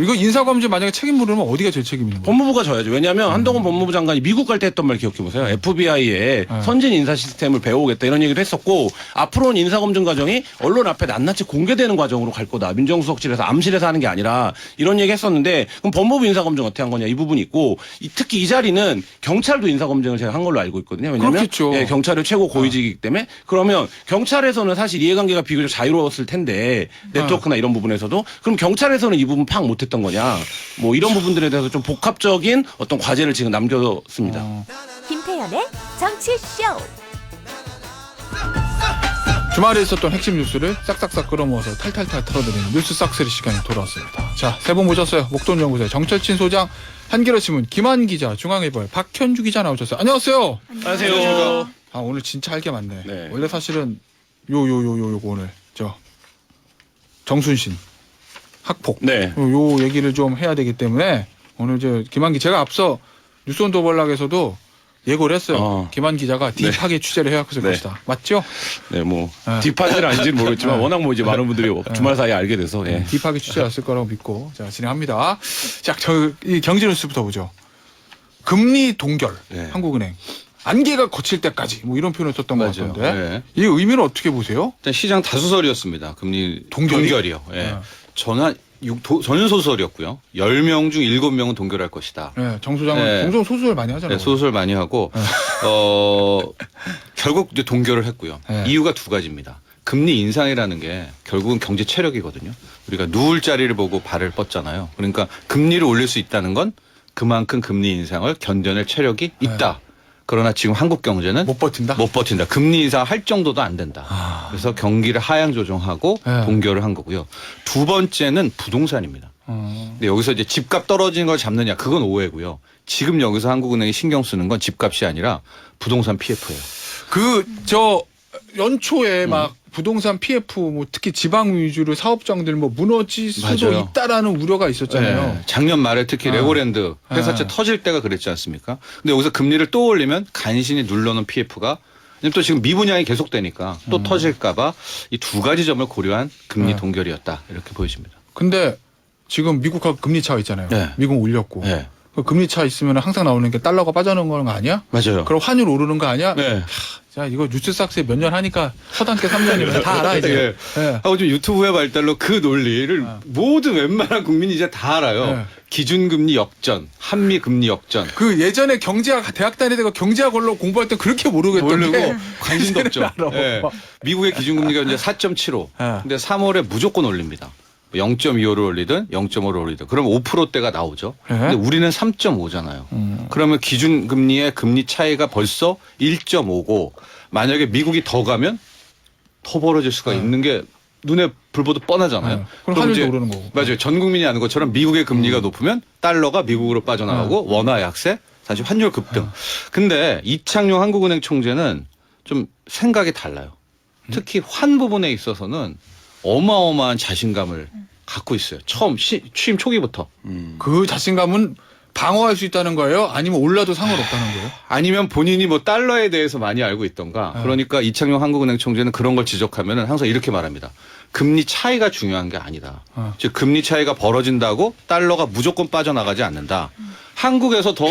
이거 인사검증 만약에 책임 물으면 어디가 제일 책임 있는 거예요? 법무부가 져야죠. 왜냐하면 한동훈 법무부 장관이 미국 갈 때 했던 말 기억해보세요. FBI의 선진 인사 시스템을 배워오겠다 이런 얘기도 했었고 앞으로는 인사검증 과정이 언론 앞에 낱낱이 공개되는 과정으로 갈 거다. 민정수석실에서 암실에서 하는 게 아니라 이런 얘기 했었는데 그럼 법무부 인사검증 어떻게 한 거냐 이 부분이 있고 특히 이 자리는 경찰도 인사검증을 제가 한 걸로 알고 있거든요. 왜냐하면 그렇겠죠. 예, 경찰의 최고 고위직이기 때문에 그러면 경찰에서는 사실 이해관계가 비교적 자유로웠을 텐데 네트워크나 이런 부분에서도 그럼 경찰에서는 이 부분 파악 못했던 거냐 뭐 이런 부분들에 대해서 좀 복합적인 어떤 과제를 지금 남겼습니다. 김태현의 정치쇼. 주말에 있었던 핵심 뉴스를 싹싹싹 끌어모아서 탈탈탈 털어드리는 뉴스 싹쓸이 시간이 돌아왔습니다. 자, 세 분 모셨어요. 목돈연구소의 정철친 소장, 한겨레신문 김한 기자, 중앙일보의 박현주 기자 나오셨어요. 안녕하세요. 안녕하세요. 아, 오늘 진짜 할 게 많네. 네. 원래 사실은 요거 오늘 정순신 학폭 네. 요 얘기를 좀 해야 되기 때문에 오늘 김한 기자가 앞서 뉴스온도 번락에서도 예고를 했어요. 김한 기자가 딥하게 취재를 해왔을 것이다. 맞죠? 네, 뭐 딥한지는 아닌지는 모르겠지만 워낙 뭐 이제 많은 분들이 주말 사이에 알게 돼서 예. 딥하게 취재했을 거라고 믿고 자 진행합니다. 자, 이 경제 뉴스부터 보죠. 금리 동결 네. 한국은행 안개가 거칠 때까지 뭐 이런 표현을 썼던 것 맞아요. 같은데 네. 이 의미는 어떻게 보세요? 일단 시장 다수설이었습니다. 금리 동결이? 동결이요. 예. 네. 저는 소설이었고요. 10명 중 7명은 동결할 것이다. 네, 정 소장은 네. 종종 소설 많이 하잖아요. 네, 소설 많이 하고 결국 이제 동결을 했고요. 네. 이유가 두 가지입니다. 금리 인상이라는 게 결국은 경제 체력이거든요. 우리가 누울 자리를 보고 발을 뻗잖아요. 그러니까 금리를 올릴 수 있다는 건 그만큼 금리 인상을 견뎌낼 체력이 있다. 그러나 지금 한국 경제는 못 버틴다. 못 버틴다. 금리 인상 할 정도도 안 된다. 그래서 경기를 하향 조정하고 네. 동결을 한 거고요. 두 번째는 부동산입니다. 근데 여기서 이제 집값 떨어지는 걸 잡느냐 그건 오해고요. 지금 여기서 한국은행이 신경 쓰는 건 집값이 아니라 부동산 PF예요. 연초에 막 부동산 PF 뭐 특히 지방 위주로 사업장들 뭐 무너질 수도 맞아요. 있다라는 우려가 있었잖아요. 네. 작년 말에 특히 레고랜드 회사채 터질 때가 그랬지 않습니까? 근데 여기서 금리를 또 올리면 간신히 눌러놓은 PF가 또 지금 미분양이 계속되니까 또 터질까봐 이 두 가지 점을 고려한 금리 동결이었다 이렇게 보여집니다. 근데 지금 미국하고 금리 차가 있잖아요. 네. 미국 올렸고 네. 그 금리 차 있으면 항상 나오는 게 달러가 빠져나오는 거 아니야? 맞아요. 그럼 환율 오르는 거 아니야? 네. 자, 이거 뉴스 삭스에 몇 년 하니까 허당께 3년이면 다 알아 이제. 네. 하고 좀 유튜브의 발달로 그 논리를 모든 웬만한 국민이 이제 다 알아요. 네. 기준금리 역전, 한미금리 역전. 그 예전에 경제학 대학 다닐 때가 경제학 걸로 공부할 때 그렇게 모르겠던데. 모르고 관심도 없죠. 알아. 예. 미국의 기준금리가 이제 4.75. 네. 근데 3월에 무조건 올립니다. 0.25를 올리든 0.5를 올리든 그러면 5%대가 나오죠. 네. 근데 우리는 3.5잖아요. 그러면 기준금리의 금리 차이가 벌써 1.5고 만약에 미국이 더 가면 더 벌어질 수가 있는 게 눈에 불보듯 뻔하잖아요. 네. 그럼 환율도 오르는 거고. 맞아요. 전 국민이 아는 것처럼 미국의 금리가 높으면 달러가 미국으로 빠져나가고 원화 약세, 사실 환율 급등. 근데 이창용 한국은행 총재는 좀 생각이 달라요. 특히 환 부분에 있어서는 어마어마한 자신감을 갖고 있어요. 처음 취임 초기부터. 그 자신감은 방어할 수 있다는 거예요? 아니면 올라도 상관없다는 거예요? 아니면 본인이 뭐 달러에 대해서 많이 알고 있던가. 그러니까 이창용 한국은행 총재는 그런 걸 지적하면은 항상 이렇게 말합니다. 금리 차이가 중요한 게 아니다. 즉 금리 차이가 벌어진다고 달러가 무조건 빠져나가지 않는다. 한국에서 더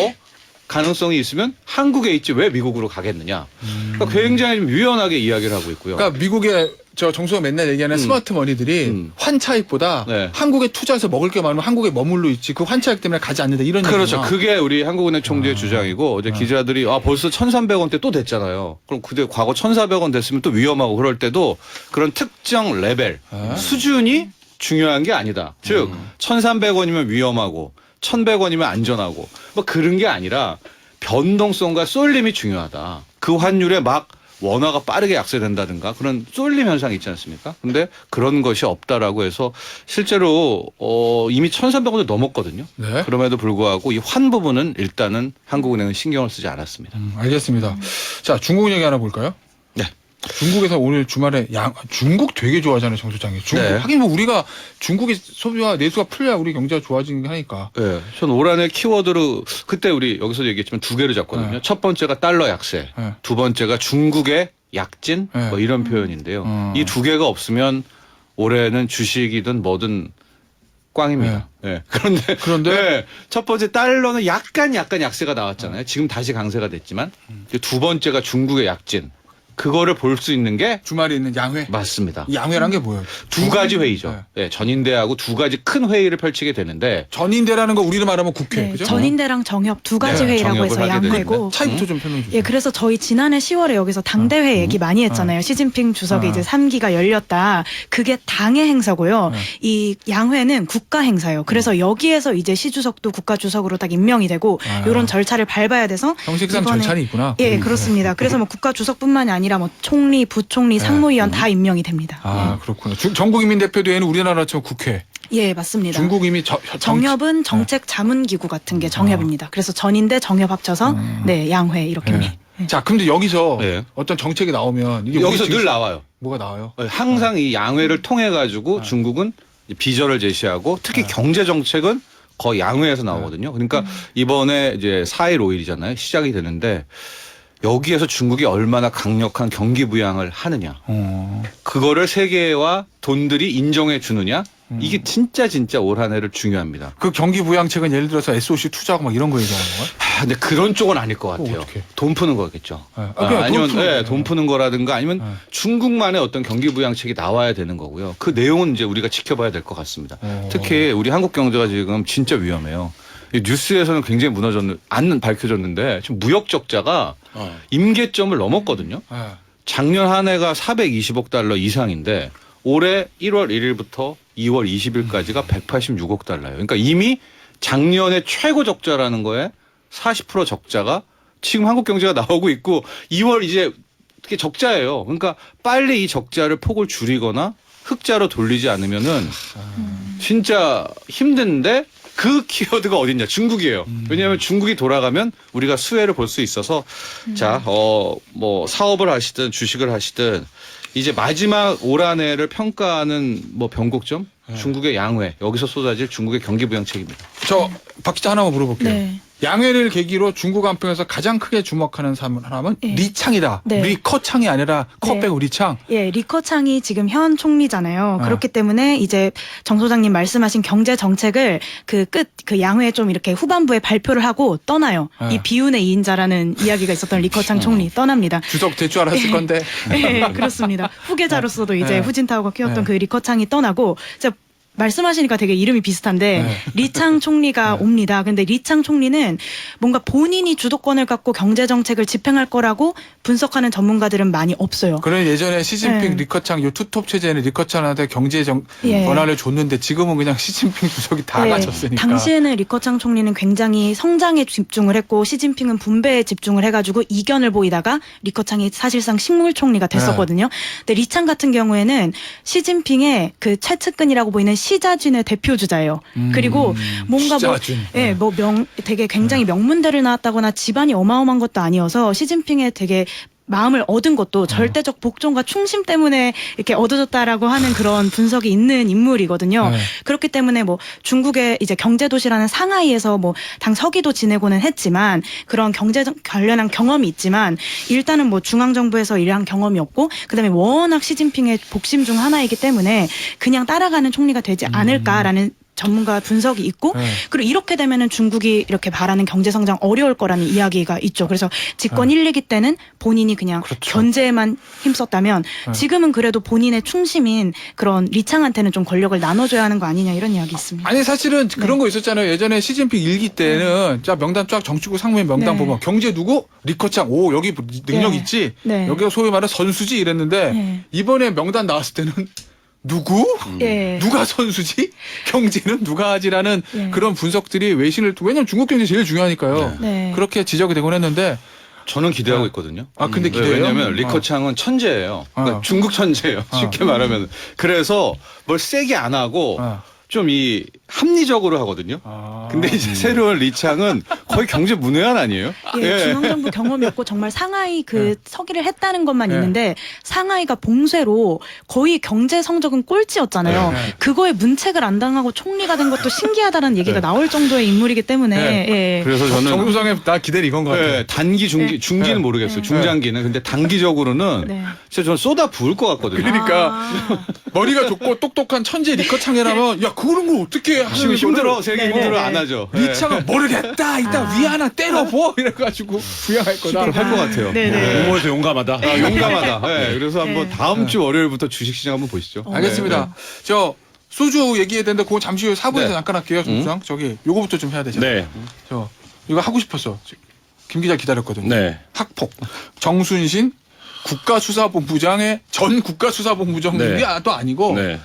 가능성이 있으면 한국에 있지 왜 미국으로 가겠느냐. 그러니까 굉장히 좀 유연하게 이야기를 하고 있고요. 그러니까 미국의 정수가 맨날 얘기하는 스마트 머니들이 환 차익보다 네. 한국에 투자해서 먹을 게 많으면 한국에 머물러 있지 그 환 차익 때문에 가지 않는다 이런 그렇죠. 얘기구나. 그게 우리 한국은행 총재의 주장이고 어제 기자들이 벌써 1,300원대 또 됐잖아요. 그럼 그때 과거 1,400원 됐으면 또 위험하고 그럴 때도 그런 특정 레벨 수준이 중요한 게 아니다. 즉 1,300원이면 위험하고 1,100원이면 안전하고 뭐 그런 게 아니라 변동성과 쏠림이 중요하다. 그 환율에 막 원화가 빠르게 약세된다든가 그런 쏠림 현상이 있지 않습니까? 근데 그런 것이 없다라고 해서 실제로 이미 1,300원을 넘었거든요. 네. 그럼에도 불구하고 이 환 부분은 일단은 한국은행은 신경을 쓰지 않았습니다. 알겠습니다. 자, 중국 얘기 하나 볼까요? 네. 중국에서 오늘 주말에 중국 되게 좋아하잖아요, 정 소장이. 중국. 네. 하긴 뭐 우리가 중국의 소비와 내수가 풀려야 우리 경제가 좋아지긴 하니까. 네, 전 올 한해 키워드로 그때 우리 여기서 얘기했지만 두 개를 잡거든요. 네. 첫 번째가 달러 약세, 네. 두 번째가 중국의 약진 네. 뭐 이런 표현인데요. 이 두 개가 없으면 올해는 주식이든 뭐든 꽝입니다. 예. 그런데 그런데? 첫 번째 달러는 약간 약세가 나왔잖아요. 지금 다시 강세가 됐지만 두 번째가 중국의 약진. 그거를 볼 수 있는 게 주말에 있는 양회. 맞습니다. 이 양회란 게 뭐예요? 두 가지 회의죠. 네. 예, 전인대하고 두 가지 큰 회의를 펼치게 되는데 전인대라는 거 우리로 말하면 국회. 네, 그죠? 전인대랑 정협 두 가지 네, 회의라고 해서 정협을 하게 양회고. 차이부터 좀 설명해 주세요. 예, 그래서 저희 지난해 10월에 여기서 당대회 얘기 많이 했잖아요. 시진핑 주석이 이제 3기가 열렸다. 그게 당의 행사고요. 이 양회는 국가 행사예요. 그래서 여기에서 이제 시 주석도 국가 주석으로 딱 임명이 되고 이런 절차를 밟아야 돼서 형식상 이번에- 절차는 있구나. 예, 그렇습니다. 그래서 뭐 국가 주석뿐만이 아니라 뭐 총리, 부총리, 상무위원 다 임명이 됩니다. 아, 그렇구나. 전국인민 대표대회는 우리나라처럼 국회. 예, 맞습니다. 중국 이미 정협은 정책 자문기구 같은 게 정협입니다. 그래서 전인대 정협 합쳐서 네, 양회 이렇게. 자, 근데 여기서 네. 어떤 정책이 나오면 이게 여기서 우리 늘 지금 나와요. 뭐가 나와요? 항상 이 양회를 통해 가지고 중국은 비전을 제시하고 특히 경제 정책은 거의 양회에서 나오거든요. 그러니까 이번에 이제 4일 5일이잖아요. 시작이 되는데 여기에서 중국이 얼마나 강력한 경기 부양을 하느냐. 그거를 세계와 돈들이 인정해 주느냐. 이게 진짜 올 한 해를 중요합니다. 그 경기 부양책은 예를 들어서 SOC 투자하고 막 이런 거 얘기하는 거야? 근데 그런 쪽은 아닐 것 같아요. 어떡해? 돈 푸는 거겠죠. 네. 그냥 아니면 돈 푸는 돈 푸는 거라든가 아니면 네. 중국만의 어떤 경기 부양책이 나와야 되는 거고요. 그 내용은 이제 우리가 지켜봐야 될 것 같습니다. 특히 우리 한국 경제가 지금 진짜 위험해요. 이 뉴스에서는 굉장히 안 밝혀졌는데 지금 무역 적자가 임계점을 넘었거든요. 네. 작년 한 해가 420억 달러 이상인데 올해 1월 1일부터 2월 20일까지가 186억 달러예요. 그러니까 이미 작년에 최고 적자라는 거에 40% 적자가 지금 한국 경제가 나오고 있고 2월 이제 그게 적자예요. 그러니까 빨리 이 적자를 폭을 줄이거나 흑자로 돌리지 않으면은 진짜 힘든데 그 키워드가 어딨냐? 중국이에요. 왜냐하면 중국이 돌아가면 우리가 수혜를 볼 수 있어서 자, 뭐 사업을 하시든 주식을 하시든 이제 마지막 올 한 해를 평가하는 뭐 변곡점 중국의 양회 여기서 쏟아질 중국의 경기 부양책입니다. 저 박 기자 하나만 물어볼게요. 네. 양회를 계기로 중국 안평에서 가장 크게 주목하는 사람은 네. 리창이다. 네. 리커창이 아니라 커 네. 빼고 리창. 예, 리커창이 지금 현 총리잖아요. 아. 그렇기 때문에 이제 정 소장님 말씀하신 경제 정책을 그 양회에 좀 이렇게 후반부에 발표를 하고 떠나요. 아. 이 비운의 2인자라는 이야기가 있었던 리커창 총리 떠납니다. 주석 될 줄 알았을 건데. 네, 그렇습니다. 후계자로서도 이제 네. 후진타오가 키웠던 네. 그 리커창이 떠나고 이제 말씀하시니까 되게 이름이 비슷한데 네. 리창 총리가 옵니다. 근데 리창 총리는 뭔가 본인이 주도권을 갖고 경제 정책을 집행할 거라고 분석하는 전문가들은 많이 없어요. 그런 예전에 시진핑 네. 리커창 요 투톱 체제는 리커창한테 경제 예. 권한을 줬는데 지금은 그냥 시진핑 주석이 다 네, 가졌으니까. 당시에는 리커창 총리는 굉장히 성장에 집중을 했고 시진핑은 분배에 집중을 해가지고 이견을 보이다가 리커창이 사실상 식물 총리가 됐었거든요. 근데 리창 같은 경우에는 시진핑의 그 최측근이라고 보이는 시자준의 대표 주자예요. 그리고 뭔가 시자준. 예, 뭐 되게 굉장히 명문대를 나왔다거나 집안이 어마어마한 것도 아니어서 시진핑의 되게 마음을 얻은 것도 절대적 복종과 충심 때문에 이렇게 얻어졌다라고 하는 그런 분석이 있는 인물이거든요. 네. 그렇기 때문에 뭐 중국의 이제 경제도시라는 상하이에서 뭐 당 서기도 지내고는 했지만 그런 경제 관련한 경험이 있지만 일단은 뭐 중앙정부에서 일한 경험이 없고 그다음에 워낙 시진핑의 복심 중 하나이기 때문에 그냥 따라가는 총리가 되지 않을까라는 전문가 분석이 있고 네. 그리고 이렇게 되면은 중국이 이렇게 바라는 경제 성장 어려울 거라는 이야기가 있죠. 그래서 집권 1, 2기 때는 본인이 그냥 그렇죠. 견제에만 힘썼다면 지금은 그래도 본인의 충심인 그런 리창한테는 좀 권력을 나눠줘야 하는 거 아니냐 이런 이야기 있습니다. 아니 사실은 그런 거 있었잖아요. 예전에 시진핑 일기 때는 자 명단 쫙 정치국 상무위 명단 네. 보면 경제 누구? 리커창. 오 여기 능력 네. 있지. 네. 여기가 소위 말하는 선수지 이랬는데 네. 이번에 명단 나왔을 때는 누구? 예. 누가 선수지? 경제는 누가 하지라는 예. 그런 분석들이 외신을 왜냐면 중국 경제 제일 중요하니까요. 네. 그렇게 지적이 되곤 했는데 저는 기대하고 있거든요. 아 근데 기대해요? 왜냐하면 리커창은 천재예요. 그러니까 중국 천재예요. 쉽게 말하면. 그래서 뭘 세게 안 하고 좀 이 합리적으로 하거든요. 근데 이제 새로운 리창은 거의 경제 문외한 아니에요? 예, 중앙정부 경험이 없고 정말 상하이 그 서기를 했다는 것만 예. 있는데 상하이가 봉쇄로 거의 경제 성적은 꼴찌였잖아요. 예. 그거에 문책을 안 당하고 총리가 된 것도 신기하다는 얘기가 나올 정도의 인물이기 때문에 예. 그래서 저는 정부상에 나 기대를 이건 것 같아요. 예, 단기 중기는 네. 모르겠어요. 중장기는 근데 단기적으로는 네. 진짜 저는 쏟아 부을 것 같거든요. 그러니까 아. 머리가 좋고 똑똑한 천재 리커창이라면 야 그런 걸 어떻게 지금 힘들어, 세계 네, 힘들어 네. 안 하죠. 리창은 모르겠다. 이따 위 하나 때려보 이래가지고 부양할 거다. 할 것 같아요. 네네. 공모에서 용감하다. 아, 용감하다. 네, 그래서 한번 네. 다음 주 월요일부터 주식시장 한번 보시죠. 알겠습니다. 저 소주 얘기해야 되는데 그건 잠시 후에 4부에서 네. 잠깐 할게요. 소주장 저기 요거부터 좀 해야 되잖아요. 네. 저 이거 하고 싶었어. 김 기자 기다렸거든요. 네. 학폭 정순신 국가수사본부장의 전 국가수사본부장님이 네. 또 아니고 네.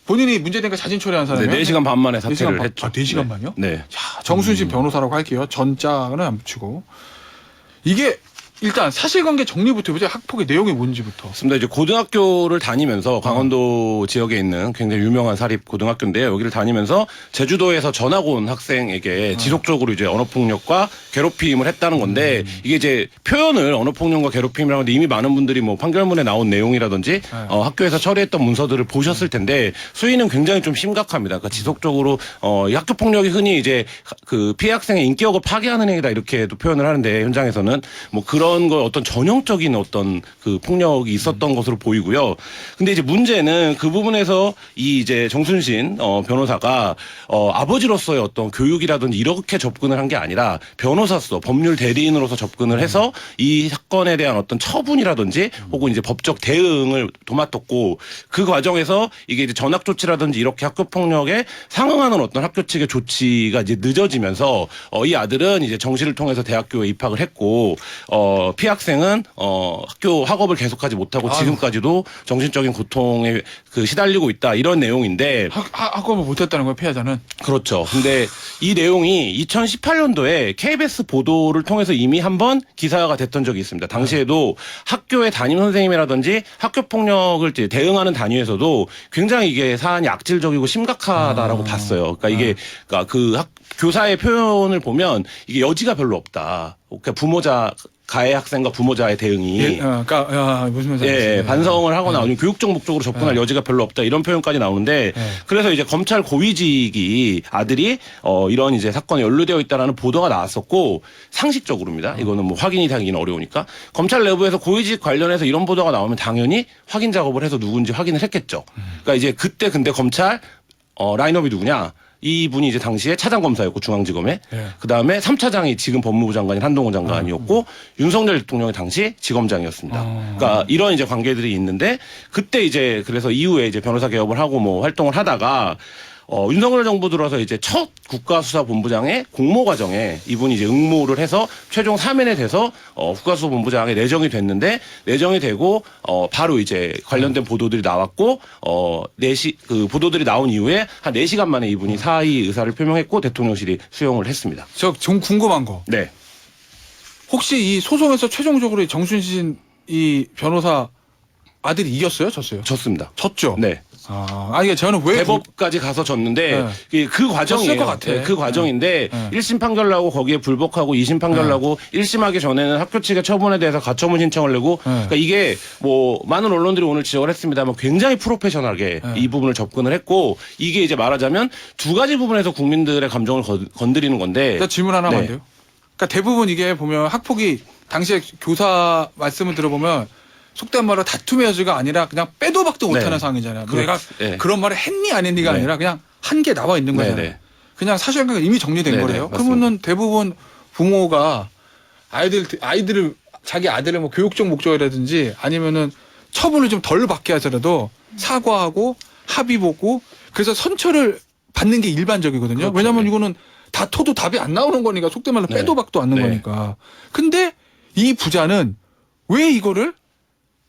본인이 문제된 거 자진 처리한 네, 사람이에요. 4시간 반 만에 4시간 사퇴를 반. 했죠. 아, 4시간 반이요? 네. 자, 정순신 변호사라고 할게요. 전자는 안 붙이고. 이게 일단 사실관계 정리부터 해보자. 학폭의 내용이 뭔지부터. 맞습니다. 이제 고등학교를 다니면서 강원도 지역에 있는 굉장히 유명한 사립 고등학교인데요. 여기를 다니면서 제주도에서 전학 온 학생에게 지속적으로 이제 언어폭력과 괴롭힘을 했다는 건데 이게 이제 표현을 언어폭력과 괴롭힘이라고 하는데 이미 많은 분들이 뭐 판결문에 나온 내용이라든지 학교에서 처리했던 문서들을 보셨을 텐데 수위는 굉장히 좀 심각합니다. 그러니까 지속적으로 이 학교 폭력이 흔히 이제 그 피해 학생의 인격을 파괴하는 행위다 이렇게도 표현을 하는데 현장에서는 뭐 그런 거 어떤 전형적인 어떤 그 폭력이 있었던 것으로 보이고요. 근데 이제 문제는 그 부분에서 이 이제 정순신 변호사가 아버지로서의 어떤 교육이라든지 이렇게 접근을 한 게 아니라 변호사로서 법률 대리인으로서 접근을 해서 이 사건에 대한 어떤 처분이라든지 혹은 이제 법적 대응을 도맡았고 그 과정에서 이게 이제 전학 조치라든지 이렇게 학교 폭력에 상응하는 어떤 학교 측의 조치가 이제 늦어지면서 이 아들은 이제 정시를 통해서 대학교에 입학을 했고 피해 학생은 학교 학업을 계속하지 못하고 지금까지도 정신적인 고통에 그 시달리고 있다 이런 내용인데 학업을 못했다는 거예요, 피해자는. 그렇죠. 근데 이 내용이 2018년도에 KBS 보도를 통해서 이미 한번 기사화가 됐던 적이 있습니다. 당시에도 학교의 담임 선생님이라든지 학교 폭력을 이제 대응하는 단위에서도 굉장히 이게 사안이 악질적이고 심각하다라고 봤어요. 그러니까 이게 그러니까 교사의 표현을 보면 이게 여지가 별로 없다. 그러니까 부모자 가해 학생과 부모자의 대응이 그러니까 무슨 말인지 반성을 하거나 아니면 교육적 목적으로 접근할 여지가 별로 없다 이런 표현까지 나오는데 그래서 이제 검찰 고위직이 아들이 이런 이제 사건에 연루되어 있다라는 보도가 나왔었고 상식적으로입니다. 이거는 뭐 확인이 되기는 어려우니까 검찰 내부에서 고위직 관련해서 이런 보도가 나오면 당연히 확인 작업을 해서 누군지 확인을 했겠죠. 그러니까 이제 그때 근데 검찰 라인업이 누구냐? 이분이 이제 당시에 차장검사였고 중앙지검에 그 다음에 3차장이 지금 법무부 장관인 한동훈 장관이었고 윤석열 대통령이 당시 지검장이었습니다. 그러니까 이런 이제 관계들이 있는데 그때 이제 그래서 이후에 이제 변호사 개업을 하고 뭐 활동을 하다가 윤석열 정부 들어서 이제 첫 국가수사본부장의 공모 과정에 이분이 이제 응모를 해서 최종 사면에 돼서 국가수사본부장에 내정이 됐는데 내정이 되고 바로 이제 관련된 보도들이 나왔고 그 보도들이 나온 이후에 한 4시간 만에 이분이 사의 의사를 표명했고 대통령실이 수용을 했습니다. 저 좀 궁금한 거. 네. 혹시 이 소송에서 최종적으로 정순신 이 변호사 아들이 이겼어요? 졌어요? 졌습니다. 졌죠? 네. 이게 저는 왜 대법까지 가서 졌는데 그 과정이에요. 졌을 것 같아. 네, 그 과정인데 1심 판결 나고 거기에 불복하고 2심 판결 나고 1심하기 전에는 학교 측의 처분에 대해서 가처분 신청을 내고 그러니까 이게 뭐 많은 언론들이 오늘 지적을 했습니다만 굉장히 프로페셔널하게 이 부분을 접근을 했고 이게 이제 말하자면 두 가지 부분에서 국민들의 감정을 건드리는 건데 나 질문 하나만 네. 돼요. 그러니까 대부분 이게 보면 학폭이 당시에 교사 말씀을 들어보면 속된 말로 다툼의 여지가 아니라 그냥 빼도 박도 못하는 네. 상황이잖아요. 그렇- 내가 네. 그런 말을 했니 안 했니가 네. 아니라 그냥 한 게 나와 있는 네, 거잖아요. 네. 그냥 사실관계가 이미 정리된 네, 거래요. 네, 그러면은 대부분 부모가 아이들을 자기 아들의 뭐 교육적 목적이라든지 아니면은 처분을 좀 덜 받게 하더라도 사과하고 합의 보고 그래서 선처를 받는 게 일반적이거든요. 그렇죠. 왜냐하면 네. 이거는 다퉈도 답이 안 나오는 거니까 속된 말로 네. 빼도 박도 않는 네. 거니까. 근데 이 부자는 왜 이거를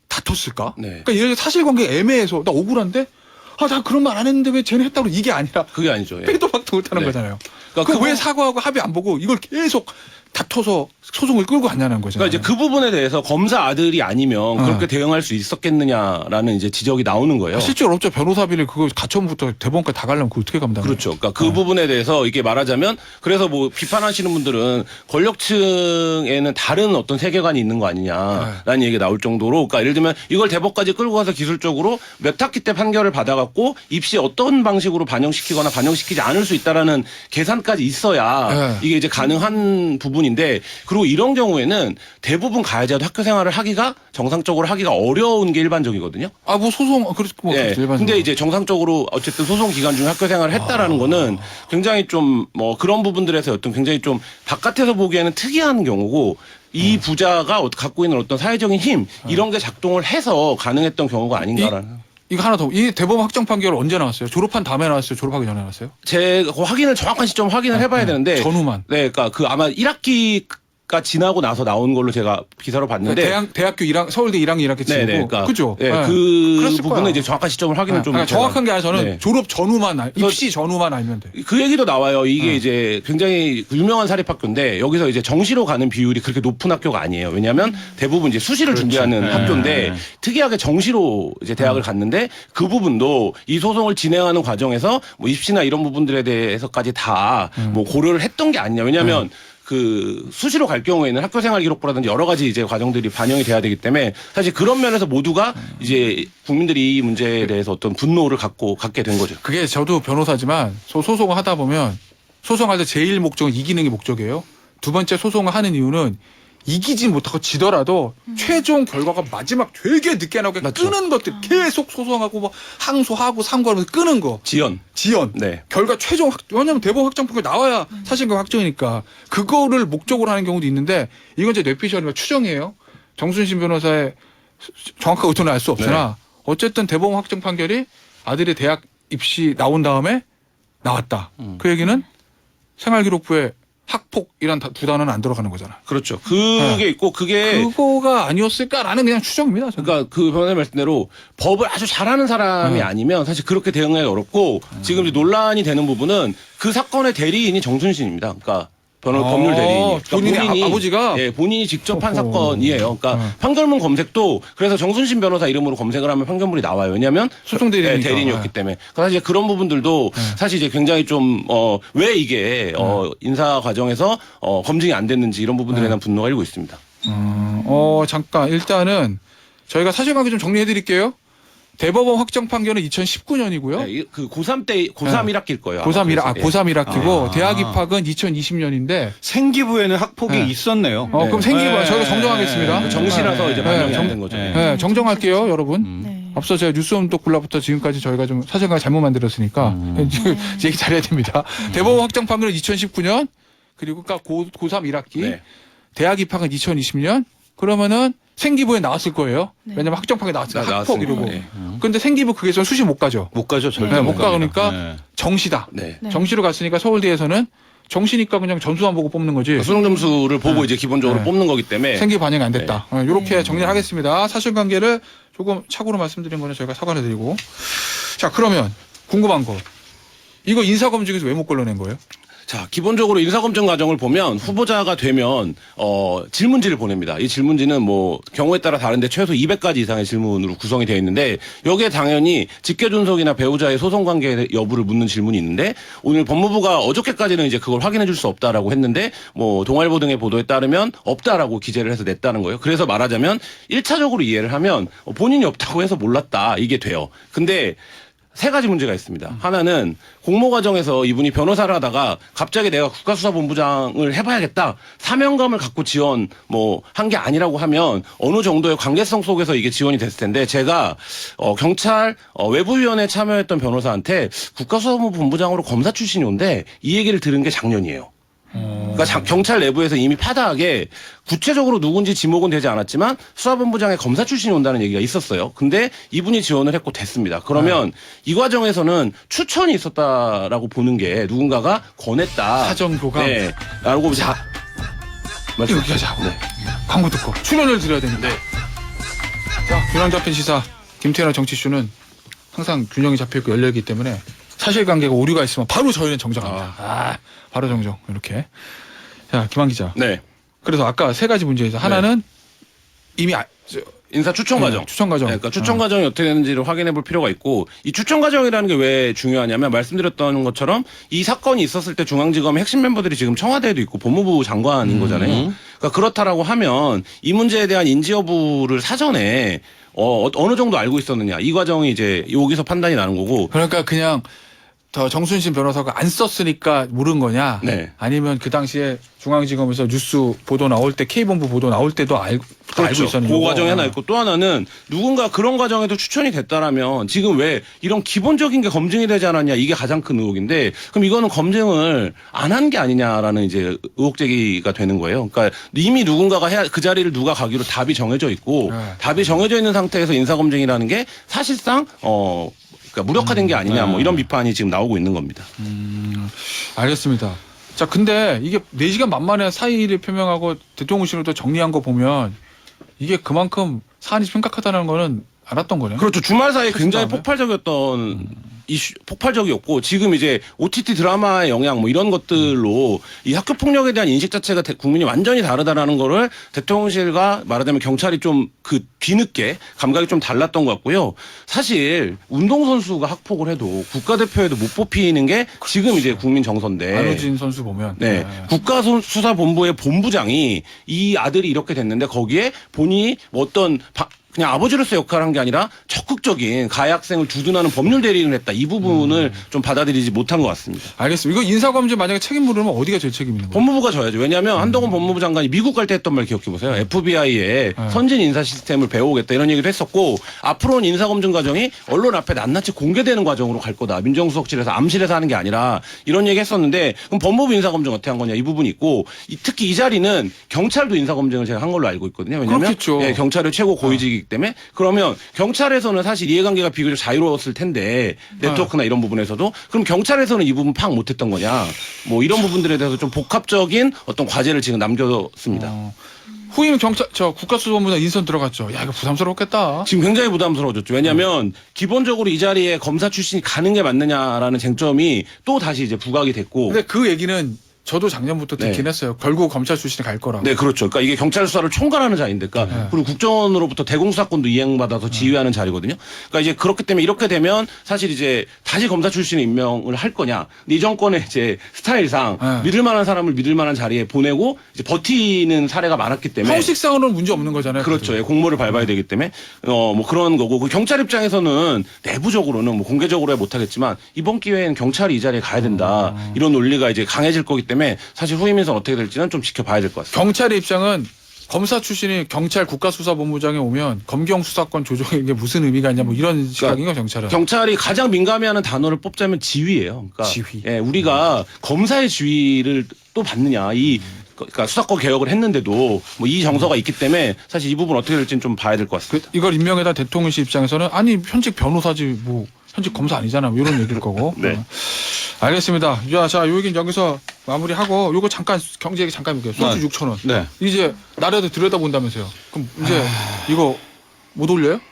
다퉜을까? 네. 그러니까 예를 들어 사실관계 애매해서 나 억울한데 나 그런 말 안 했는데 왜 쟤는 했다고 이게 아니라 그게 아니죠. 예. 빼도 박도 못하는 네. 거잖아요. 그러니까 그 왜 그거- 사과하고 합의 안 보고 이걸 계속 다퉈서 소송을 끌고 갔냐는 거죠. 그러니까 이제 그 부분에 대해서 검사 아들이 아니면 그렇게 대응할 수 있었겠느냐라는 이제 지적이 나오는 거예요. 실제로 없죠. 변호사비를 그거 가처분부터 대법원까지 다 가려면 그거 어떻게 감당해요? 그렇죠. 그러니까 그 부분에 대해서 이게 말하자면 그래서 뭐 비판하시는 분들은 권력층에는 다른 어떤 세계관이 있는 거 아니냐라는 얘기가 나올 정도로 그러니까 예를 들면 이걸 대법까지 끌고 가서 기술적으로 몇 학기 때 판결을 받아갖고 입시에 어떤 방식으로 반영시키거나 반영시키지 않을 수 있다라는 계산까지 있어야 이게 이제 가능한 부분인데 그리고 이런 경우에는 대부분 가해자도 학교 생활을 하기가 정상적으로 하기가 어려운 게 일반적이거든요. 아, 뭐 소송, 그렇죠. 뭐 네. 일반적으로. 근데 이제 정상적으로 어쨌든 소송 기간 중에 학교 생활을 했다라는 거는 굉장히 좀 뭐 그런 부분들에서 어떤 굉장히 좀 바깥에서 보기에는 특이한 경우고 이 부자가 갖고 있는 어떤 사회적인 힘 이런 게 작동을 해서 가능했던 경우가 아닌가라는. 이거 하나 더. 이 대법원 확정 판결 언제 나왔어요? 졸업한 다음에 나왔어요? 졸업하기 전에 나왔어요? 제가 그 확인을 정확한 시점 확인을 해봐야 되는데 전후만. 네, 그러니까 그 아마 1학기가 지나고 나서 나온 걸로 제가 기사로 봤는데. 대학교 1학 서울대 1학년 1학기 치고. 네네, 그러니까 그죠? 네, 네. 그 그랬을 부분은 거야. 이제 정확한 시점을 확인을 좀. 그러니까 정확한 게 아니라 저는 네. 졸업 전후만 입시 전후만 알면 돼. 그 얘기도 나와요. 이게 이제 굉장히 유명한 사립학교인데 여기서 이제 정시로 가는 비율이 그렇게 높은 학교가 아니에요. 왜냐하면 대부분 이제 수시를 준비하는 학교인데 특이하게 정시로 이제 대학을 갔는데 그 부분도 이 소송을 진행하는 과정에서 뭐 입시나 이런 부분들에 대해서까지 다 뭐 고려를 했던 게 아니냐. 왜냐하면 그 수시로 갈 경우에는 학교 생활 기록부라든지 여러 가지 이제 과정들이 반영이 돼야 되기 때문에 사실 그런 면에서 모두가 이제 국민들이 이 문제에 대해서 어떤 분노를 갖게 된 거죠. 그게 저도 변호사지만 소송을 하다 보면 소송할 때 제일 목적은 이기는 게 목적이에요. 두 번째 소송을 하는 이유는 이기지 못하고 지더라도 최종 결과가 마지막 되게 늦게 나오게 맞죠. 끄는 것들 계속 소송하고 뭐 항소하고 상고하면서 끄는 거. 지연. 네. 결과 최종 왜냐면 대법원 확정 판결 나와야 사실과 확정이니까 그거를 목적으로 하는 경우도 있는데 이건 이제 뇌피셜이나 추정이에요. 정순신 변호사의 정확한 의도는 알 수 없으나 어쨌든 대법원 확정 판결이 아들이 대학 입시 나온 다음에 나왔다. 그 얘기는 생활기록부에 학폭이란 두 단어는 안 들어가는 거잖아. 그렇죠. 그게 있고 그게 그거가 아니었을까라는 그냥 추정입니다. 저는. 그러니까 그 변호사님 말씀대로 법을 아주 잘하는 사람이 아니면 사실 그렇게 대응하기 어렵고 지금 이제 논란이 되는 부분은 그 사건의 대리인이 정순신입니다. 그러니까 법률 대리인이. 본인의 아버지가? 예, 본인이 직접 한 어허. 사건이에요. 그러니까 판결문 검색도 그래서 정순신 변호사 이름으로 검색을 하면 판결문이 나와요. 왜냐하면 소송 대리인이니까. 대리인이었기 때문에. 그래서 사실 그런 부분들도 사실 이제 굉장히 좀 왜 이게 인사 과정에서 검증이 안 됐는지 이런 부분들에 대한 분노가 일고 있습니다. 잠깐 일단은 저희가 사실관계 좀 정리해 드릴게요. 대법원 확정 판결은 2019년이고요. 네, 그 고3 때 고3 1학기일 거예요. 고3 1학기고 아. 대학 입학은 2020년인데 생기부에는 학폭이 네. 있었네요. 그럼 생기부 저희가 정정하겠습니다. 정시라서 이제 반영이 안 정- 된 거죠. 네, 정정할게요, 여러분. 네. 앞서 제가 뉴스홈독 굴라부터 지금까지 저희가 좀 사실관계 잘못 만들었으니까 얘기 잘해야 됩니다. 대법원 확정 판결은 2019년 그리고 그러니까 고3 1학기 네. 대학 입학은 2020년 그러면은 생기부에 나왔을 거예요. 네. 왜냐면 확정 판결 나왔어요. 학폭 나왔으니까. 이러고. 네. 근데 생기부 그게 전 수시 못 가죠. 못 가죠, 절대 네, 못 못 가. 그러니까 네. 정시다. 네. 네. 정시로 갔으니까 서울대에서는 정시니까 그냥 전수만 보고 뽑는 거지. 수능 점수를 보고 이제 기본적으로 네. 뽑는 거기 때문에 생기 반영이 안 됐다. 이렇게 정리를 하겠습니다. 사실관계를 조금 착오로 말씀드린 거는 저희가 사과를 드리고. 자, 그러면 궁금한 거. 이거 인사검증에서 왜 못 걸러낸 거예요? 자, 기본적으로 인사검증 과정을 보면 후보자가 되면 질문지를 보냅니다. 이 질문지는 뭐 경우에 따라 다른데 최소 200가지 이상의 질문으로 구성이 되어 있는데 여기에 당연히 직계존속이나 배우자의 소송관계 여부를 묻는 질문이 있는데 오늘 법무부가 어저께까지는 이제 그걸 확인해 줄 수 없다라고 했는데 뭐 동아일보 등의 보도에 따르면 없다라고 기재를 해서 냈다는 거예요. 그래서 말하자면 1차적으로 이해를 하면 본인이 없다고 해서 몰랐다 이게 돼요. 근데 세 가지 문제가 있습니다. 하나는 공모 과정에서 이분이 변호사를 하다가 갑자기 내가 국가수사본부장을 해봐야겠다. 사명감을 갖고 지원 한 게 아니라고 하면 어느 정도의 관계성 속에서 이게 지원이 됐을 텐데 제가 경찰 외부위원회에 참여했던 변호사한테 국가수사본부장으로 검사 출신이 온데 이 얘기를 들은 게 작년이에요. 그러니까 경찰 내부에서 이미 파다하게 구체적으로 누군지 지목은 되지 않았지만 수사본부장의 검사 출신이 온다는 얘기가 있었어요. 근데 이분이 지원을 했고 됐습니다. 그러면 이 과정에서는 추천이 있었다라고 보는 게 누군가가 권했다. 사정교감. 네. 라고 자, 말씀. 이렇게 하자. 네. 광고 듣고 출연을 드려야 됩니다. 자, 균형 잡힌 시사 김태현의 정치쇼는 항상 균형이 잡혀있고 열려있기 때문에 사실관계가 오류가 있으면 바로 저희는 정정합니다. 바로 정정. 이렇게. 자, 김한 기자. 네. 그래서 아까 세 가지 문제에서 하나는 이미 인사 추천 과정. 추천 과정. 네, 그러니까 추천 과정이 어떻게 되는지를 확인해 볼 필요가 있고 이 추천 과정이라는 게 왜 중요하냐면 말씀드렸던 것처럼 이 사건이 있었을 때 중앙지검의 핵심 멤버들이 지금 청와대에도 있고 법무부 장관인 거잖아요. 그러니까 그렇다라고 하면 이 문제에 대한 인지 여부를 사전에 어느 정도 알고 있었느냐 이 과정이 이제 여기서 판단이 나는 거고 그러니까 그냥 더 정순신 변호사가 안 썼으니까 모른 거냐? 네. 아니면 그 당시에 중앙지검에서 뉴스 보도 나올 때 K본부 보도 나올 때도 알고 그렇죠. 있었는 그 거고. 과정이 하나 있고 또 하나는 누군가 그런 과정에도 추천이 됐다라면 지금 왜 이런 기본적인 게 검증이 되지 않았냐 이게 가장 큰 의혹인데 그럼 이거는 검증을 안 한 게 아니냐라는 이제 의혹 제기가 되는 거예요. 그러니까 이미 누군가가 해야 그 자리를 누가 가기로 답이 정해져 있고 네. 답이 정해져 있는 상태에서 인사검증이라는 게 사실상 그러니까 무력화된 게 아니냐 뭐 이런 비판이 지금 나오고 있는 겁니다. 알겠습니다. 자, 근데 이게 4시간 만만에 사의를 표명하고 대통령실을 또 정리한 거 보면 이게 그만큼 사안이 심각하다는 거는 알았던 거네요. 그렇죠. 주말 사이에 굉장히 다음에? 폭발적이었던 이슈, 폭발적이었고 지금 이제 OTT 드라마의 영향 뭐 이런 것들로 이 학교 폭력에 대한 인식 자체가 국민이 완전히 다르다라는 거를 대통령실과 말하자면 경찰이 좀 그 뒤늦게 감각이 좀 달랐던 것 같고요. 사실 운동선수가 학폭을 해도 국가대표에도 못 뽑히는 게 지금 이제 국민 정서인데. 안우진 선수 보면. 네. 국가수사본부의 본부장이 이 아들이 이렇게 됐는데 거기에 본인이 어떤 그냥 아버지로서 역할을 한 게 아니라 적극적인 가해 학생을 두둔하는 법률 대리인을 했다. 이 부분을 좀 받아들이지 못한 것 같습니다. 알겠습니다. 이거 인사검증 만약에 책임 물으면 어디가 제일 책임 있는 거예요? 법무부가 져야죠. 왜냐하면 한동훈 법무부 장관이 미국 갈 때 했던 말 기억해 보세요. FBI의 선진 인사 시스템을 배워오겠다 이런 얘기도 했었고 앞으로는 인사검증 과정이 언론 앞에 낱낱이 공개되는 과정으로 갈 거다. 민정수석실에서 암실에서 하는 게 아니라 이런 얘기 했었는데 그럼 법무부 인사검증 어떻게 한 거냐 이 부분이 있고 특히 이 자리는 경찰도 인사검증을 제가 한 걸로 알고 있거든요. 왜냐하면 그렇겠죠. 예, 경찰의 최고 고위직이기 때문에 그러면 경찰에서는 사실 이해관계가 비교적 자유로웠을 텐데 네트워크나 이런 부분에서도 그럼 경찰에서는 이 부분 파악 못했던 거냐 뭐 이런 부분들에 대해서 좀 복합적인 어떤 과제를 지금 남겼습니다. 후임 경찰 국가수사본부장 인선 들어갔죠. 야, 이거 부담스럽겠다. 지금 굉장히 부담스러워졌죠. 왜냐하면 기본적으로 이 자리에 검사 출신이 가는 게 맞느냐라는 쟁점이 또 다시 이제 부각이 됐고. 근데 그 얘기는 저도 작년부터 듣긴 네. 했어요. 결국 검찰 출신이 갈 거라고. 네, 그렇죠. 그러니까 이게 경찰 수사를 총괄하는 자리인데, 그러니까 그리고 국정원으로부터 대공수사권도 이행받아서 지휘하는 자리거든요. 그러니까 이제 그렇기 때문에 이렇게 되면 사실 이제 다시 검사 출신의 임명을 할 거냐. 근데 이 정권의 이제 스타일상 믿을 만한 사람을 믿을 만한 자리에 보내고 이제 버티는 사례가 많았기 때문에. 형식상으로는 문제 없는 거잖아요. 그렇죠. 예, 공모를 밟아야 되기 때문에 뭐 그런 거고 그 경찰 입장에서는 내부적으로는 뭐 공개적으로 못하겠지만 이번 기회엔 경찰이 이 자리에 가야 된다 이런 논리가 이제 강해질 거기 때문에 사실 후임 인선 어떻게 될지는 좀 지켜봐야 될 것 같습니다. 경찰의 입장은 검사 출신이 경찰 국가수사본부장에 오면 검경 수사권 조정에 이게 무슨 의미가 있냐 뭐 이런 시각인가 경찰은. 경찰이 가장 민감해하는 단어를 뽑자면 지휘예요. 그러니까 지휘. 예, 우리가 검사의 지휘를 또 받느냐 그러니까 수사권 개혁을 했는데도 뭐 이 정서가 있기 때문에 사실 이 부분 어떻게 될지는 좀 봐야 될 것 같습니다. 이걸 임명에다 대통령실 입장에서는 아니 현직 변호사지 뭐 현직 검사 아니잖아 뭐 이런 얘기일 거고. 네. 알겠습니다. 자, 요 얘기는 여기서 마무리하고 요거 잠깐 경제 얘기 잠깐 해볼게요. 소주 6,000원. 네. 이제 나라도 들여다본다면서요. 그럼 이제 이거 못 올려요?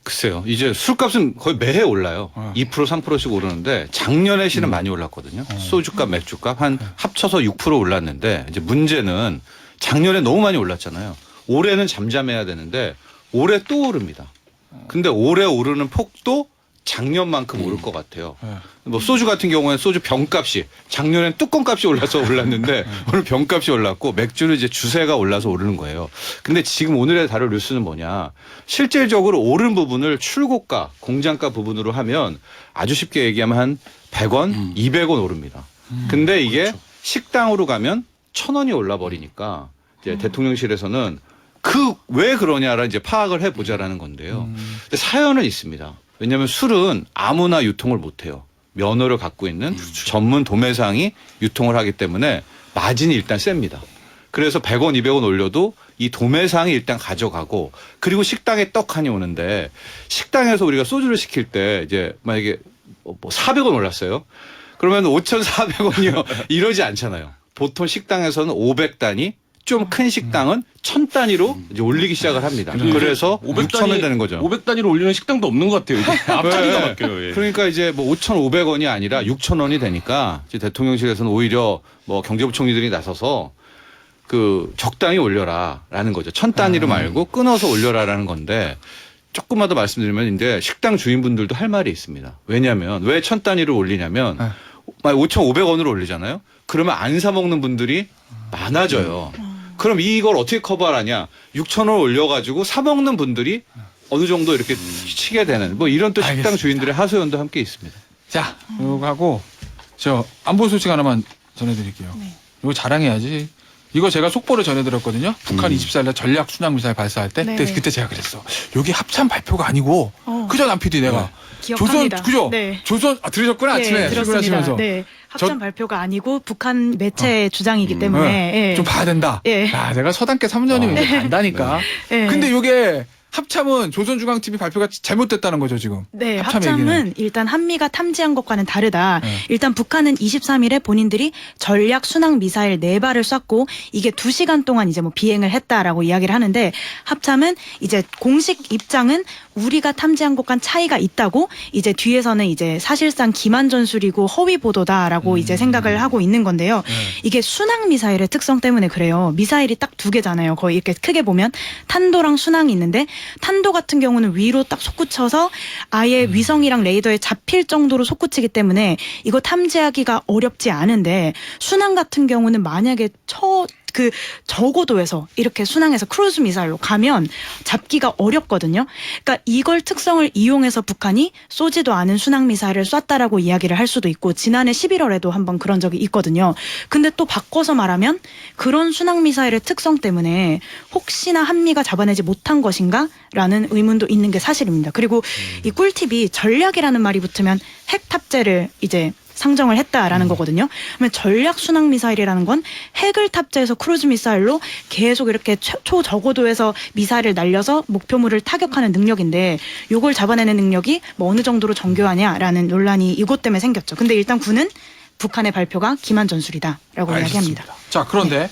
글쎄요. 이제 술값은 거의 매해 올라요. 2% 3%씩 오르는데 작년에 실은 많이 올랐거든요. 소주값, 맥주값 한 합쳐서 6% 올랐는데 이제 문제는 작년에 너무 많이 올랐잖아요. 올해는 잠잠해야 되는데 올해 또 오릅니다. 근데 올해 오르는 폭도 작년만큼 오를 것 같아요. 뭐 소주 같은 경우에는 소주 병값이 작년엔 뚜껑값이 올라서 올랐는데 오늘 병값이 올랐고 맥주는 이제 주세가 올라서 오르는 거예요. 근데 지금 오늘의 다룰 뉴스는 뭐냐? 실질적으로 오른 부분을 출고가, 공장가 부분으로 하면 아주 쉽게 얘기하면 한 100원, 200원 오릅니다. 근데 이게 그렇죠. 식당으로 가면 1,000원이 올라 버리니까 이제 대통령실에서는 왜 그러냐를 이제 파악을 해보자라는 건데요. 근데 사연은 있습니다. 왜냐하면 술은 아무나 유통을 못해요. 면허를 갖고 있는 전문 도매상이 유통을 하기 때문에 마진이 일단 셉니다. 그래서 100원, 200원 올려도 이 도매상이 일단 가져가고 그리고 식당에 떡하니 오는데 식당에서 우리가 소주를 시킬 때 이제 만약에 뭐 400원 올랐어요. 그러면 5,400원이요. 이러지 않잖아요. 보통 식당에서는 500단위 좀 큰 식당은 1,000단위로 이제 올리기 시작을 합니다. 그래서 6,000원 되는 거죠. 500단위로 올리는 식당도 없는 것 같아요. 이제 앞자리가 네. 바뀌어요. 예. 그러니까 이제 뭐 5,500원이 아니라 6,000원이 되니까 이제 대통령실에서는 오히려 뭐 경제부총리들이 나서서 그 적당히 올려라라는 거죠. 1,000단위로 말고 끊어서 올려라라는 건데 조금만 더 말씀드리면 이제 식당 주인분들도 할 말이 있습니다. 왜냐하면 왜 1,000단위로 올리냐면 만약 5,500원으로 올리잖아요. 그러면 안 사 먹는 분들이 많아져요. 그럼 이걸 어떻게 커버하냐? 6,000원 올려가지고 사 먹는 분들이 어느 정도 이렇게 치게 되는 뭐 이런 또 식당 알겠습니다. 주인들의 하소연도 함께 있습니다. 자, 이거 하고 저 안보 소식 하나만 전해드릴게요. 네. 이거 자랑해야지. 이거 제가 속보를 전해드렸거든요. 북한 24일날 전략 순항 미사일 발사할 때 네네. 그때 제가 그랬어. 여기 합참 발표가 아니고 그죠, 남 PD 내가. 기억합니다. 조선 그죠? 네. 조선 들으셨구나 아침에 들었습니다. 출근하시면서. 네. 합참 발표가 아니고 북한 매체의 주장이기 때문에 네. 좀 봐야 된다. 예. 야, 내가 서당계 3년이면 이제 간다니까. 네. 근데 이게 합참은 조선중앙TV 발표가 잘못됐다는 거죠 지금. 네, 합참 합참은 얘기는. 일단 한미가 탐지한 것과는 다르다. 네. 일단 북한은 23일에 본인들이 전략 순항 미사일 4발을 쐈고 이게 2시간 동안 이제 뭐 비행을 했다라고 이야기를 하는데 합참은 이제 공식 입장은 우리가 탐지한 것과는 차이가 있다고 이제 뒤에서는 이제 사실상 기만 전술이고 허위 보도다라고 이제 생각을 하고 있는 건데요. 이게 순항 미사일의 특성 때문에 그래요. 미사일이 딱 2개잖아요. 거의 이렇게 크게 보면 탄도랑 순항이 있는데 탄도 같은 경우는 위로 딱 솟구쳐서 아예 위성이랑 레이더에 잡힐 정도로 솟구치기 때문에 이거 탐지하기가 어렵지 않은데 순항 같은 경우는 만약에 저고도에서 이렇게 순항해서 크루즈 미사일로 가면 잡기가 어렵거든요. 그러니까 이걸 특성을 이용해서 북한이 쏘지도 않은 순항 미사일을 쐈다라고 이야기를 할 수도 있고 지난해 11월에도 한번 그런 적이 있거든요. 근데 또 바꿔서 말하면 그런 순항 미사일의 특성 때문에 혹시나 한미가 잡아내지 못한 것인가라는 의문도 있는 게 사실입니다. 그리고 이 꿀팁이 전략이라는 말이 붙으면 핵 탑재를 이제 상정을 했다라는 거거든요. 그러면 전략 순항 미사일이라는 건 핵을 탑재해서 크루즈 미사일로 계속 이렇게 초저고도에서 미사일을 날려서 목표물을 타격하는 능력인데 요걸 잡아내는 능력이 뭐 어느 정도로 정교하냐라는 논란이 이것 때문에 생겼죠. 근데 일단 군은 북한의 발표가 기만 전술이다라고 이야기합니다. 자, 그런데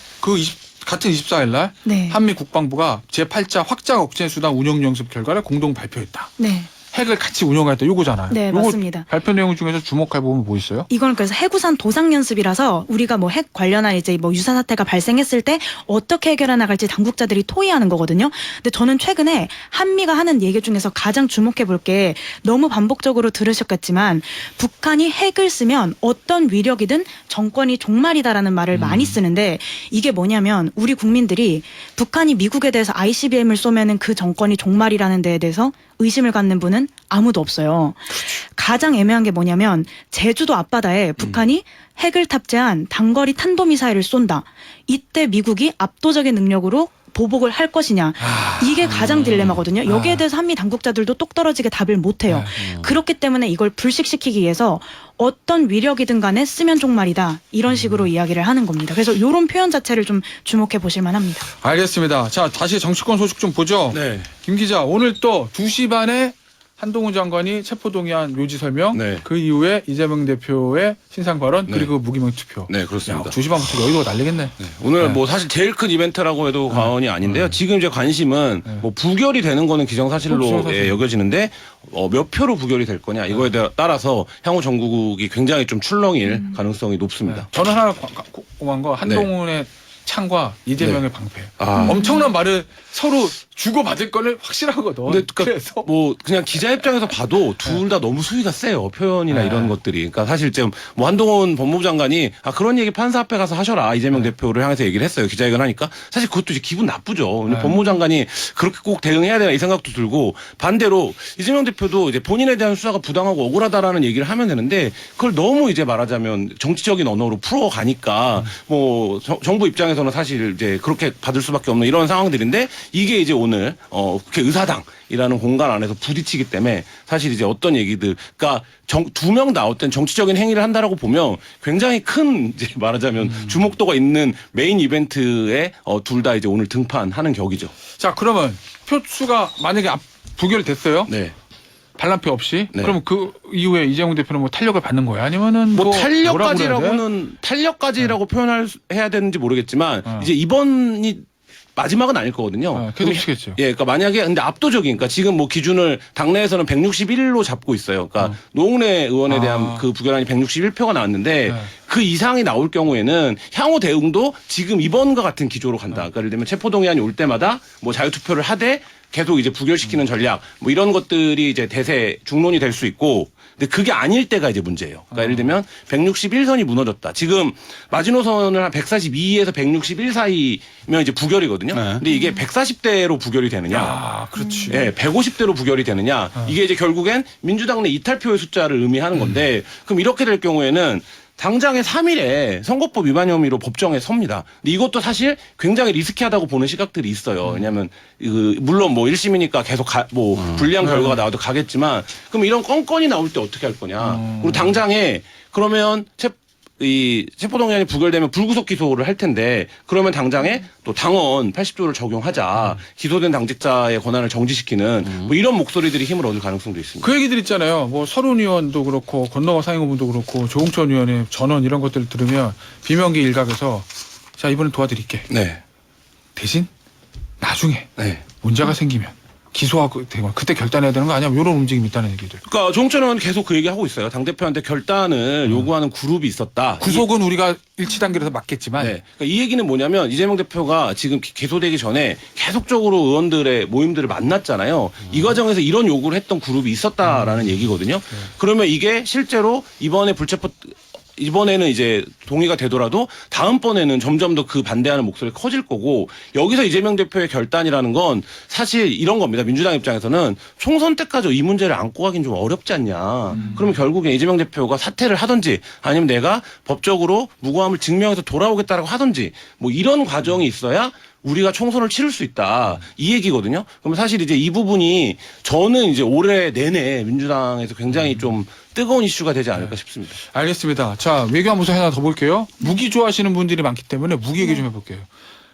같은 24일 날 네. 한미 국방부가 제8자 확장 억제 수단 운영 연습 결과를 공동 발표했다. 네. 핵을 같이 운영하겠다 요거잖아요. 네, 요거 맞습니다. 발표 내용 중에서 주목해 보면 뭐 있어요? 이건 그래서 해구산 도상 연습이라서 우리가 뭐 핵 관련한 이제 뭐 유사 사태가 발생했을 때 어떻게 해결해 나갈지 당국자들이 토의하는 거거든요. 근데 저는 최근에 한미가 하는 얘기 중에서 가장 주목해 볼 게 너무 반복적으로 들으셨겠지만 북한이 핵을 쓰면 어떤 위력이든 정권이 종말이다라는 말을 많이 쓰는데 이게 뭐냐면 우리 국민들이 북한이 미국에 대해서 ICBM을 쏘면은 그 정권이 종말이라는 데에 대해서 의심을 갖는 분은 아무도 없어요. 가장 애매한 게 뭐냐면 제주도 앞바다에 북한이 핵을 탑재한 단거리 탄도미사일을 쏜다. 이때 미국이 압도적인 능력으로 보복을 할 것이냐. 이게 가장 딜레마거든요. 여기에 대해서 한미 당국자들도 똑떨어지게 답을 못해요. 그렇기 때문에 이걸 불식시키기 위해서 어떤 위력이든 간에 쓰면 종말이다. 이런 식으로 이야기를 하는 겁니다. 그래서 이런 표현 자체를 좀 주목해 보실 만합니다. 알겠습니다. 자, 다시 정치권 소식 좀 보죠. 네. 김 기자, 오늘 또 2시 반에 한동훈 장관이 체포동의안 묘지 설명, 네. 그 이후에 이재명 대표의 신상 발언, 네. 그리고 무기명 투표. 네, 그렇습니다. 2시 반부터 여의도가 날리겠네. 오늘 네. 뭐 사실 제일 큰 이벤트라고 해도 과언이 아닌데요. 지금 이제 관심은 네. 뭐 부결이 되는 거는 기정사실로 기정사실. 예, 여겨지는데 몇 표로 부결이 될 거냐 이거에 따라서 향후 정국이 굉장히 좀 출렁일 가능성이 높습니다. 저는 하나 궁금한 거 한동훈의 창과 이재명의 방패. 아. 엄청난 말을 서로 주고받을 거는 확실하거든. 근데 그러니까 그래서 뭐 그냥 기자 입장에서 봐도 둘 다 너무 수위가 세요. 표현이나 네. 이런 것들이. 그러니까 사실 지금 뭐 한동훈 법무부 장관이 그런 얘기 판사 앞에 가서 하셔라. 이재명 대표를 향해서 얘기를 했어요. 기자회견 하니까. 사실 그것도 이제 기분 나쁘죠. 근데 네. 법무부 장관이 그렇게 꼭 대응해야 되나 이 생각도 들고 반대로 이재명 대표도 이제 본인에 대한 수사가 부당하고 억울하다라는 얘기를 하면 되는데 그걸 너무 이제 말하자면 정치적인 언어로 풀어가니까 뭐 정부 입장에서는 사실 이제 그렇게 받을 수밖에 없는 이런 상황들인데 이게 이제 오늘 국회 의사당이라는 공간 안에서 부딪히기 때문에 사실 이제 어떤 얘기들, 그러니까 두 명 다 어떤 정치적인 행위를 한다라고 보면 굉장히 큰 이제 말하자면 주목도가 있는 메인 이벤트에 둘 다 이제 오늘 등판하는 격이죠. 자, 그러면 표수가 만약에 부결됐어요. 네. 반란표 없이. 네. 그럼 그 이후에 이재명 대표는 뭐 탄력을 받는 거예요? 아니면은 뭐 뭐라 그래야 돼? 탄력까지라고 해야 되는지 모르겠지만 이제 이번이 마지막은 아닐 거거든요. 계속 치겠죠. 예, 그러니까 만약에 근데 압도적인, 그러니까 지금 뭐 기준을 당내에서는 161로 잡고 있어요. 그러니까 노웅래 의원에 대한 그 부결안이 161표가 나왔는데 네. 그 이상이 나올 경우에는 향후 대응도 지금 이번과 같은 기조로 간다. 그러니까 예를 들면 체포동의안이 올 때마다 뭐 자유투표를 하되 계속 이제 부결시키는 전략, 뭐 이런 것들이 이제 대세 중론이 될 수 있고, 근데 그게 아닐 때가 이제 문제예요. 그러니까 예를 들면 161선이 무너졌다. 지금 마지노선을 한 142에서 161 사이면 이제 부결이거든요. 네. 근데 이게 140대로 부결이 되느냐, 아, 그렇지. 예, 150대로 부결이 되느냐, 이게 이제 결국엔 민주당 내 이탈표의 숫자를 의미하는 건데, 그럼 이렇게 될 경우에는 당장의 3일에 선거법 위반 혐의로 법정에 섭니다. 근데 이것도 사실 굉장히 리스키하다고 보는 시각들이 있어요. 왜냐하면 물론 뭐 1심이니까 계속 뭐 불리한 결과가 나와도 가겠지만, 그럼 이런 건건이 나올 때 어떻게 할 거냐. 그리고 당장에 그러면 이 체포동의안이 부결되면 불구속 기소를 할 텐데, 그러면 당장에 또 당원 80조를 적용하자, 기소된 당직자의 권한을 정지시키는 뭐 이런 목소리들이 힘을 얻을 가능성도 있습니다. 그 얘기들 있잖아요. 뭐 서른 의원도 그렇고 권노가 상임고문도 그렇고 조홍천 의원의 전원 이런 것들을 들으면 비명계 일각에서 자 이번엔 도와드릴게. 네. 대신 나중에 네. 문제가 생기면 기소하고 되면 그때 결단해야 되는 거 아니야? 이런 움직임이 있다는 얘기들. 그러니까 조홍천 의원은 계속 그 얘기하고 있어요. 당대표한테 결단을 요구하는 그룹이 있었다. 구속은 우리가 일치 단계에서 맞겠지만 네. 그러니까 이 얘기는 뭐냐면 이재명 대표가 지금 기소되기 전에 계속적으로 의원들의 모임들을 만났잖아요. 이 과정에서 이런 요구를 했던 그룹이 있었다라는 얘기거든요. 그러면 이게 실제로 이번에는 이제 동의가 되더라도 다음번에는 점점 더 그 반대하는 목소리가 커질 거고, 여기서 이재명 대표의 결단이라는 건 사실 이런 겁니다. 민주당 입장에서는 총선 때까지 이 문제를 안고 가긴 좀 어렵지 않냐. 그러면 결국에 이재명 대표가 사퇴를 하든지 아니면 내가 법적으로 무고함을 증명해서 돌아오겠다라고 하든지 뭐 이런 과정이 있어야 우리가 총선을 치를 수 있다. 이 얘기거든요. 그럼 사실 이제 이 부분이 저는 이제 올해 내내 민주당에서 굉장히 좀 뜨거운 이슈가 되지 않을까 싶습니다. 알겠습니다. 자, 외교안보사 하나 더 볼게요. 무기 좋아하시는 분들이 많기 때문에 무기 얘기 좀 해볼게요.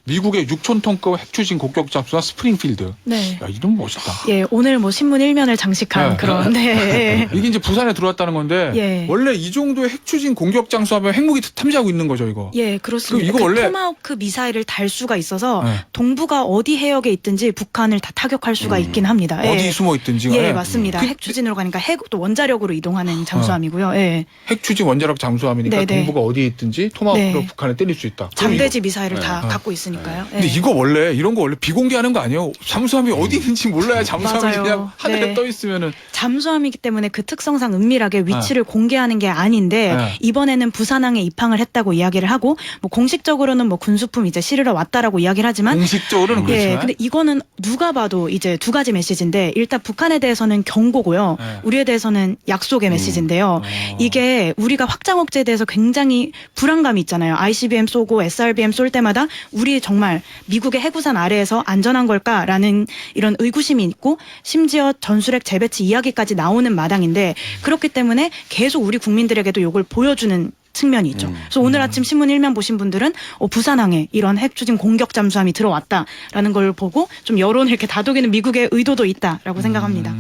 미국의 6,000톤급 핵추진 공격 잠수함 스프링필드. 네. 야, 이름 멋있다. 예, 오늘 뭐 신문 일면을 장식한 네. 그런 네. 이게 이제 부산에 들어왔다는 건데 예. 원래 이 정도의 핵추진 공격 잠수함에 핵무기 탐지하고 있는 거죠, 이거. 예, 그렇습니다. 이거 그 원래- 토마호크 미사일을 달 수가 있어서 네. 동부가 어디 해역에 있든지 북한을 다 타격할 수가 있긴 합니다. 어디 예. 숨어 있든지 간에 예, 맞습니다. 핵 추진으로 가니까 또 원자력으로 이동하는 잠수함이고요. 예. 핵추진 원자력 잠수함이니까 네네. 동부가 어디에 있든지 토마호크로 네. 북한에 때릴 수 있다. 그럼 잠대지 미사일을 네. 다 갖고 있으니까요. 예. 근데 이거 원래 이런 거 원래 비공개하는 거 아니에요? 잠수함이 어디 있는지 몰라야 잠수함이 맞아요. 그냥 하늘에 네. 떠 있으면은 잠수함이기 때문에 그 특성상 은밀하게 위치를 공개하는 게 아닌데 네. 이번에는 부산항에 입항을 했다고 이야기를 하고 뭐 공식적으로는 뭐 군수품 이제 실으러 왔다라고 이야기를 하지만 공식적으로는 예, 그렇지만 근데 이거는 누가 봐도 이제 두 가지 메시지인데 일단 북한에 대해서는 경고고요. 네. 우리에 대해서는 약속의 메시지인데요. 이게 우리가 확장 억제에 대해서 굉장히 불안감이 있잖아요. ICBM 쏘고 SRBM 쏠 때마다 우리 정말 미국의 해구산 아래에서 안전한 걸까라는 이런 의구심이 있고 심지어 전술핵 재배치 이야기까지 나오는 마당인데 그렇기 때문에 계속 우리 국민들에게도 이걸 보여주는 측면이 있죠. 그래서 오늘 아침 신문 일면 보신 분들은 부산항에 이런 핵추진 공격 잠수함이 들어왔다라는 걸 보고 좀 여론을 이렇게 다독이는 미국의 의도도 있다라고 생각합니다.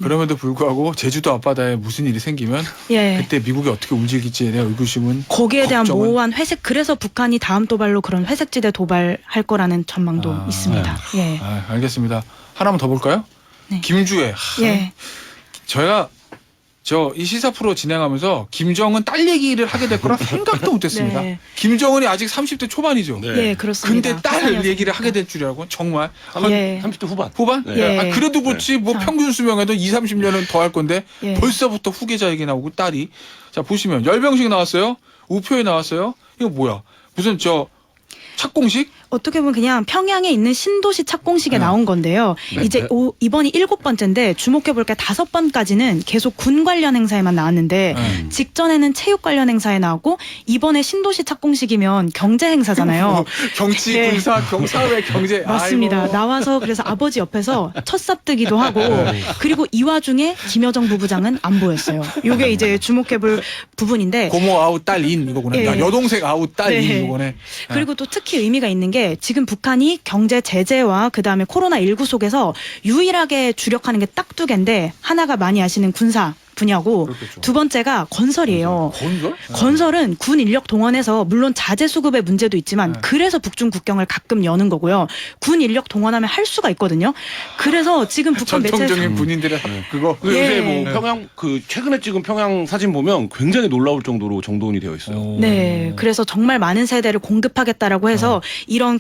그럼에도 불구하고 제주도 앞바다에 무슨 일이 생기면 예. 그때 미국이 어떻게 움직일지에 대한 의구심은 거기에 대한 걱정은- 모호한 회색 그래서 북한이 다음 도발로 그런 회색지대 도발할 거라는 전망도 아, 있습니다. 예. 아, 알겠습니다. 하나만 더 볼까요? 네. 김주혜. 예. 저희가 이 시사 프로 진행하면서 김정은 딸 얘기를 하게 될 거라 생각도 못했습니다. 네. 김정은이 아직 30대 초반이죠. 네. 예, 그렇습니다. 근데 딸 화살이었습니다. 얘기를 하게 될 줄이라고 정말 한 예. 30대 후반. 후반? 예. 아, 그래도 그렇지 뭐 자. 평균 수명에도 2, 30년은 더 할 건데 예. 벌써부터 후계자 얘기 나오고 딸이 자 보시면 열병식 나왔어요. 우표에 나왔어요. 이거 뭐야? 무슨 착공식? 어떻게 보면 그냥 평양에 있는 신도시 착공식에 네. 나온 건데요. 네. 이제 이번이 7번째인데 주목해볼 게 5번까지는 계속 군 관련 행사에만 나왔는데 네. 직전에는 체육 관련 행사에 나왔고 이번에 신도시 착공식이면 경제 행사잖아요. 정치, 네. 군사, 사회, 경제. 맞습니다. 아이고. 나와서 그래서 아버지 옆에서 첫삽뜨기도 하고 그리고 이 와중에 김여정 부부장은 안 보였어요. 이게 이제 주목해볼 부분인데 고모 아웃 딸 인 이거구나. 예. 야, 여동생 아웃 딸 인 네. 이거네. 그리고 또 특히 의미가 있는 게 지금 북한이 경제 제재와 그다음에 코로나19 속에서 유일하게 주력하는 게 딱 두 개인데 하나가 많이 아시는 군사 분야고 그렇겠죠. 두 번째가 건설이에요. 건설? 건설은 군 인력 동원해서 물론 자재 수급의 문제도 있지만 네. 그래서 북중 국경을 가끔 여는 거고요. 군 인력 동원하면 할 수가 있거든요. 그래서 지금 북한 매체에서 전통적인 군인들의 그거. 그 예. 요새 뭐 평양 그 최근에 찍은 평양 사진 보면 굉장히 놀라울 정도로 정돈이 되어 있어요. 네, 그래서 정말 많은 세대를 공급하겠다라고 해서 이런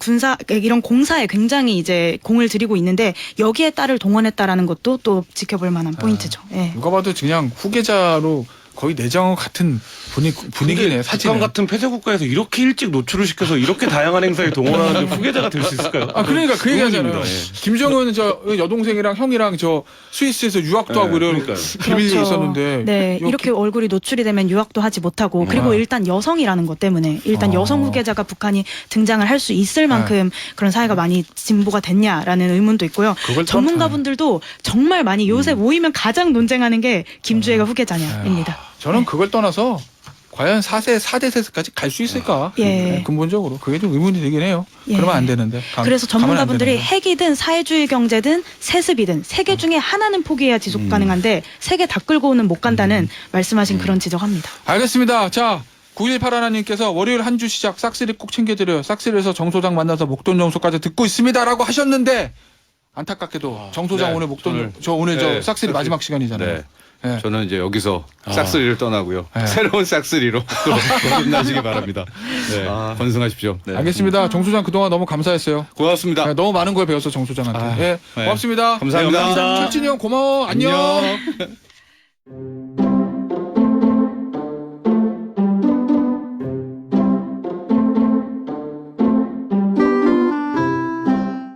공사에 굉장히 이제 공을 들이고 있는데 여기에 딸을 동원했다라는 것도 또 지켜볼 만한 포인트죠. 예. 누가 봐도 그냥 후계자로 거의 내정 같은 분위기네 근데 사진은. 북한 같은 폐쇄 국가에서 이렇게 일찍 노출을 시켜서 이렇게 다양한 행사에 동원하는 후계자가 될 수 있을까요? 아 그러니까 그 얘기하잖아요. 의문입니다. 예. 김정은 저 여동생이랑 형이랑 저 스위스에서 유학도 하고 이런 그러니까요. 비밀이 그렇죠. 있었는데. 네, 이렇게 얼굴이 노출이 되면 유학도 하지 못하고 그리고 일단 여성이라는 것 때문에 일단 여성 후계자가 북한이 등장을 할 수 있을 만큼 그런 사회가 많이 진보가 됐냐라는 의문도 있고요. 그걸 전문가분들도 정말 많이 요새 모이면 가장 논쟁하는 게 김주애가 후계자냐입니다. 저는 그걸 떠나서 과연 4대 세습까지 갈 수 있을까? 예. 네, 근본적으로 그게 좀 의문이 되긴 해요. 예. 그러면 안 되는데. 그래서 가면 안 전문가분들이 되는데. 핵이든 사회주의 경제든 세습이든 세 개 중에 하나는 포기해야 지속 가능한데 세 개 다 끌고는 못 간다는 말씀하신 그런 지적합니다. 알겠습니다. 자. 918 하나님께서 월요일 한 주 시작 싹쓸이 꼭 챙겨드려요. 싹쓸이에서 정 소장 만나서 목돈 정소까지 듣고 있습니다라고 하셨는데 안타깝게도 정 소장 네, 오늘 목돈 오늘, 저 오늘 네, 저 싹쓸이 싹쓸이. 마지막 시간이잖아요. 네. 네. 저는 이제 여기서 싹쓸이를 떠나고요. 네. 새로운 싹쓸이로 또 거듭나시기 바랍니다. 네. 건승하십시오. 네. 알겠습니다. 정 소장 그동안 너무 감사했어요. 고맙습니다. 네, 너무 많은 걸 배웠어 정 소장한테. 예, 네. 고맙습니다. 감사합니다. 철진이 형 고마워. 안녕. 안녕.